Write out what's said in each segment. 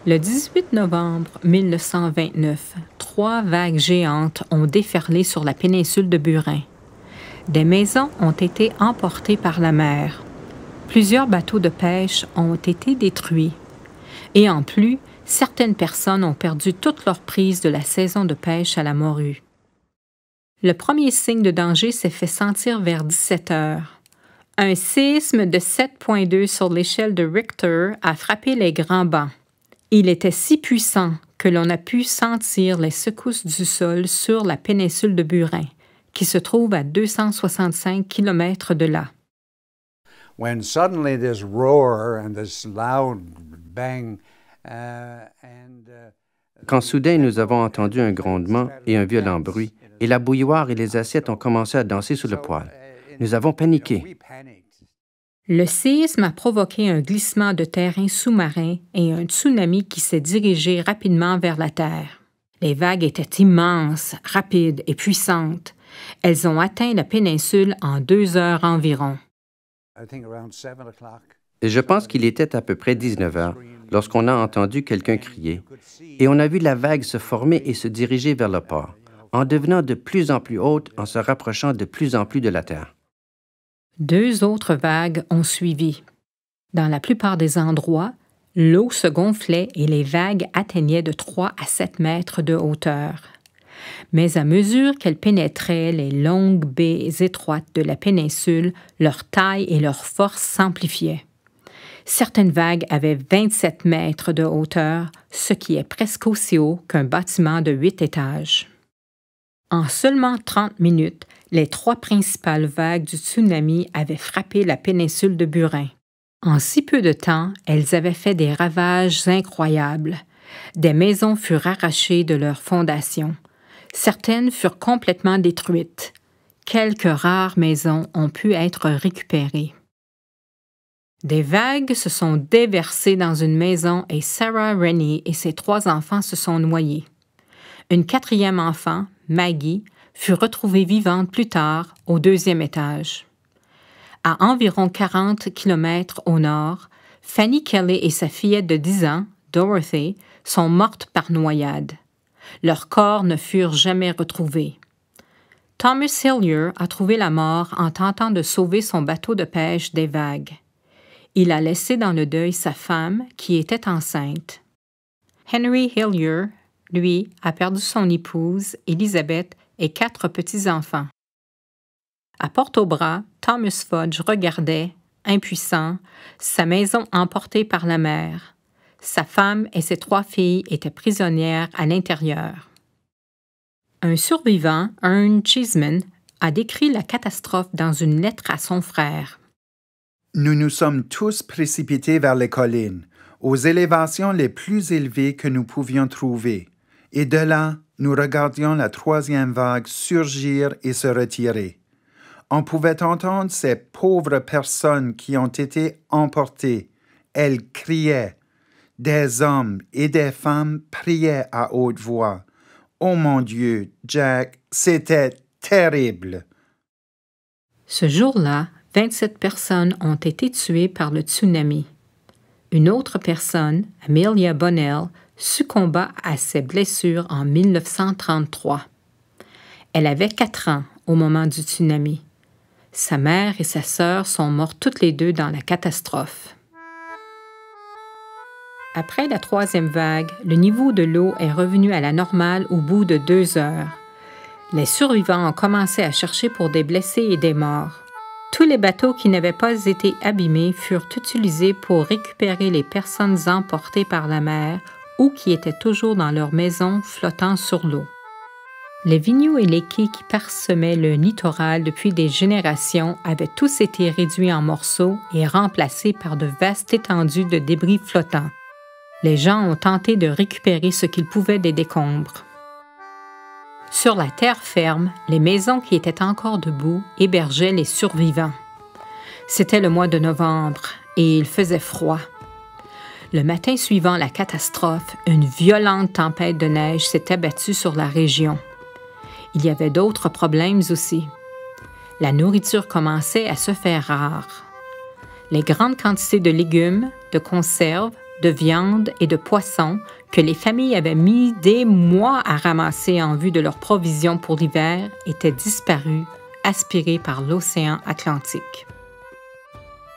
Le 18 novembre 1929, 3 vagues géantes ont déferlé sur la péninsule de Burin. Des maisons ont été emportées par la mer. Plusieurs bateaux de pêche ont été détruits. Et en plus, certaines personnes ont perdu toute leur prise de la saison de pêche à la morue. Le premier signe de danger s'est fait sentir vers 17 heures. Un séisme de 7,2 sur l'échelle de Richter a frappé les Grands Bancs. Il était si puissant que l'on a pu sentir les secousses du sol sur la péninsule de Burin, qui se trouve à 265 km de là. When suddenly this roar and this loud bang Quand soudain nous avons entendu un grondement et un violent bruit, et la bouilloire et les assiettes ont commencé à danser sous le poêle. Nous avons paniqué. Le séisme a provoqué un glissement de terrain sous-marin et un tsunami qui s'est dirigé rapidement vers la Terre. Les vagues étaient immenses, rapides et puissantes. Elles ont atteint la péninsule en 2 heures environ. Et je pense qu'il était à peu près 19 heures lorsqu'on a entendu quelqu'un crier, et on a vu la vague se former et se diriger vers le port, en devenant de plus en plus haute, en se rapprochant de plus en plus de la Terre. 2 autres vagues ont suivi. Dans la plupart des endroits, l'eau se gonflait et les vagues atteignaient de 3 à 7 mètres de hauteur. Mais à mesure qu'elles pénétraient les longues baies étroites de la péninsule, leur taille et leur force s'amplifiaient. Certaines vagues avaient 27 mètres de hauteur, ce qui est presque aussi haut qu'un bâtiment de 8 étages. En seulement 30 minutes, les 3 principales vagues du tsunami avaient frappé la péninsule de Burin. En si peu de temps, elles avaient fait des ravages incroyables. Des maisons furent arrachées de leurs fondations. Certaines furent complètement détruites. Quelques rares maisons ont pu être récupérées. Des vagues se sont déversées dans une maison et Sarah Rennie et ses 3 enfants se sont noyés. Une 4e enfant, Maggie, fut retrouvée vivante plus tard au 2e étage. À environ 40 km au nord, Fanny Kelly et sa fillette de 10 ans, Dorothy, sont mortes par noyade. Leurs corps ne furent jamais retrouvés. Thomas Hillier a trouvé la mort en tentant de sauver son bateau de pêche des vagues. Il a laissé dans le deuil sa femme, qui était enceinte. Henry Hillier, lui, a perdu son épouse, Elizabeth, et 4 petits-enfants. À Port-au-Bras, Thomas Fudge regardait, impuissant, sa maison emportée par la mer. Sa femme et ses 3 filles étaient prisonnières à l'intérieur. Un survivant, Ern Cheeseman, a décrit la catastrophe dans une lettre à son frère. Nous nous sommes tous précipités vers les collines, aux élévations les plus élevées que nous pouvions trouver, et de là, nous regardions la 3e vague surgir et se retirer. On pouvait entendre ces pauvres personnes qui ont été emportées. Elles criaient. Des hommes et des femmes priaient à haute voix. Oh mon Dieu, Jack, c'était terrible. Ce jour-là, 27 personnes ont été tuées par le tsunami. Une autre personne, Amelia Bonnell, succomba à ses blessures en 1933. Elle avait 4 ans au moment du tsunami. Sa mère et sa sœur sont mortes toutes les 2 dans la catastrophe. Après la 3e vague, le niveau de l'eau est revenu à la normale au bout de 2 heures. Les survivants ont commencé à chercher pour des blessés et des morts. Tous les bateaux qui n'avaient pas été abîmés furent utilisés pour récupérer les personnes emportées par la mer ou qui étaient toujours dans leur maison flottant sur l'eau. Les vignoux et les quais qui parsemaient le littoral depuis des générations avaient tous été réduits en morceaux et remplacés par de vastes étendues de débris flottants. Les gens ont tenté de récupérer ce qu'ils pouvaient des décombres. Sur la terre ferme, les maisons qui étaient encore debout hébergeaient les survivants. C'était le mois de novembre et il faisait froid. Le matin suivant la catastrophe, une violente tempête de neige s'est abattue sur la région. Il y avait d'autres problèmes aussi. La nourriture commençait à se faire rare. Les grandes quantités de légumes, de conserves, de viande et de poissons que les familles avaient mis des mois à ramasser en vue de leurs provisions pour l'hiver étaient disparus, aspirés par l'océan Atlantique.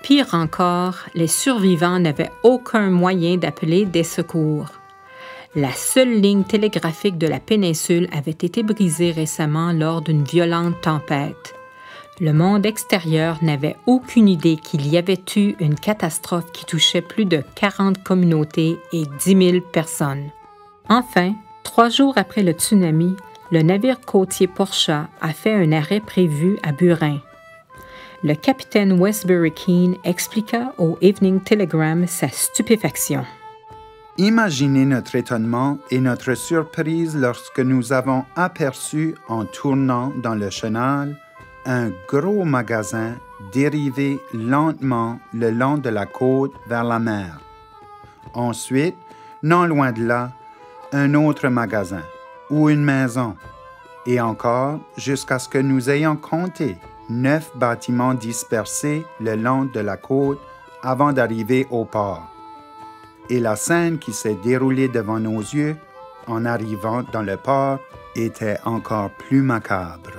Pire encore, les survivants n'avaient aucun moyen d'appeler des secours. La seule ligne télégraphique de la péninsule avait été brisée récemment lors d'une violente tempête. Le monde extérieur n'avait aucune idée qu'il y avait eu une catastrophe qui touchait plus de 40 communautés et 10 000 personnes. Enfin, 3 jours après le tsunami, le navire côtier Portia a fait un arrêt prévu à Burin. Le capitaine Westbury Keane expliqua au Evening Telegram sa stupéfaction. Imaginez notre étonnement et notre surprise lorsque nous avons aperçu, en tournant dans le chenal, un gros magasin dériver lentement le long de la côte vers la mer. Ensuite, non loin de là, un autre magasin ou une maison. Et encore, jusqu'à ce que nous ayons compté 9 bâtiments dispersés le long de la côte avant d'arriver au port. Et la scène qui s'est déroulée devant nos yeux en arrivant dans le port était encore plus macabre.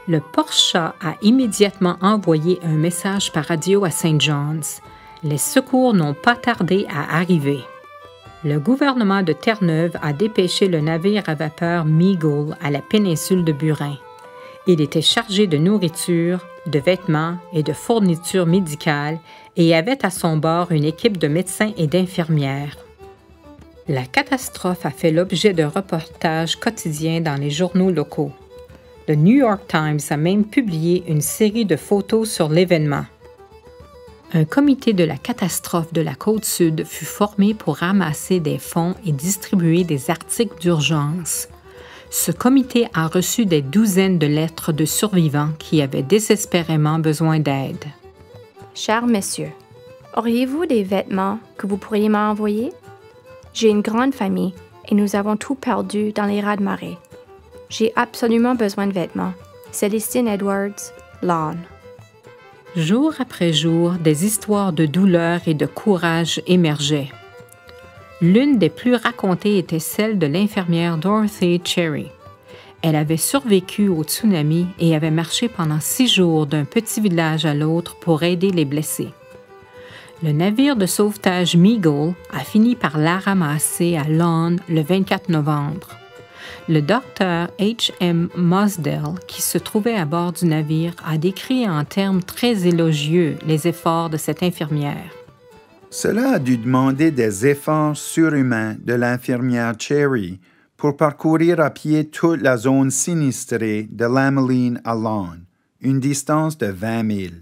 Le Portia a immédiatement envoyé un message par radio à St. John's. Les secours n'ont pas tardé à arriver. Le gouvernement de Terre-Neuve a dépêché le navire à vapeur Meagle à la péninsule de Burin. Il était chargé de nourriture, de vêtements et de fournitures médicales et avait à son bord une équipe de médecins et d'infirmières. La catastrophe a fait l'objet de reportages quotidiens dans les journaux locaux. Le New York Times a même publié une série de photos sur l'événement. Un comité de la catastrophe de la Côte-Sud fut formé pour ramasser des fonds et distribuer des articles d'urgence. Ce comité a reçu des douzaines de lettres de survivants qui avaient désespérément besoin d'aide. Chers messieurs, auriez-vous des vêtements que vous pourriez m'envoyer? J'ai une grande famille et nous avons tout perdu dans les raz-de-marée. J'ai absolument besoin de vêtements. Célestine Edwards, Lawn. Jour après jour, des histoires de douleur et de courage émergeaient. L'une des plus racontées était celle de l'infirmière Dorothy Cherry. Elle avait survécu au tsunami et avait marché pendant 6 jours d'un petit village à l'autre pour aider les blessés. Le navire de sauvetage Meagle a fini par la ramasser à Lawn le 24 novembre. Le docteur H.M. Mosdell, qui se trouvait à bord du navire, a décrit en termes très élogieux les efforts de cette infirmière. Cela a dû demander des efforts surhumains de l'infirmière Cherry pour parcourir à pied toute la zone sinistrée de Lameline à Lawn, une distance de 20 000.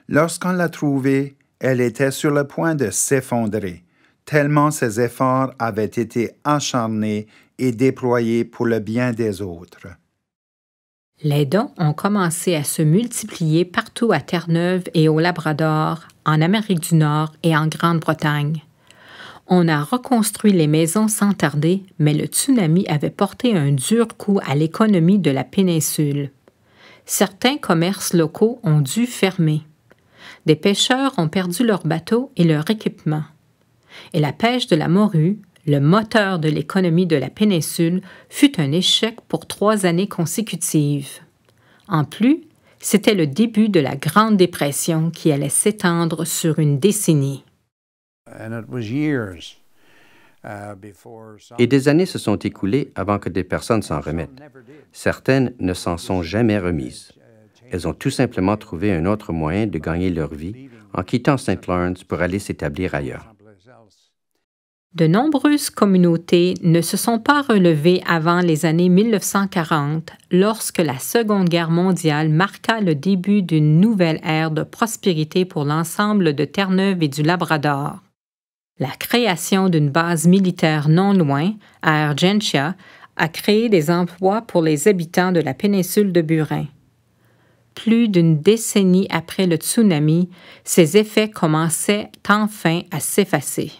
Lorsqu'on l'a trouvée, elle était sur le point de s'effondrer, tellement ses efforts avaient été acharnés et déployés pour le bien des autres. Les dons ont commencé à se multiplier partout à Terre-Neuve et au Labrador, en Amérique du Nord et en Grande-Bretagne. On a reconstruit les maisons sans tarder, mais le tsunami avait porté un dur coup à l'économie de la péninsule. Certains commerces locaux ont dû fermer. Des pêcheurs ont perdu leurs bateaux et leur équipement. Et la pêche de la morue, le moteur de l'économie de la péninsule, fut un échec pour 3 années consécutives. En plus, c'était le début de la Grande Dépression qui allait s'étendre sur une décennie. Et des années se sont écoulées avant que des personnes s'en remettent. Certaines ne s'en sont jamais remises. Elles ont tout simplement trouvé un autre moyen de gagner leur vie en quittant St. Lawrence pour aller s'établir ailleurs. De nombreuses communautés ne se sont pas relevées avant les années 1940, lorsque la Seconde Guerre mondiale marqua le début d'une nouvelle ère de prospérité pour l'ensemble de Terre-Neuve et du Labrador. La création d'une base militaire non loin, à Argentia, a créé des emplois pour les habitants de la péninsule de Burin. Plus d'une décennie après le tsunami, ces effets commençaient enfin à s'effacer.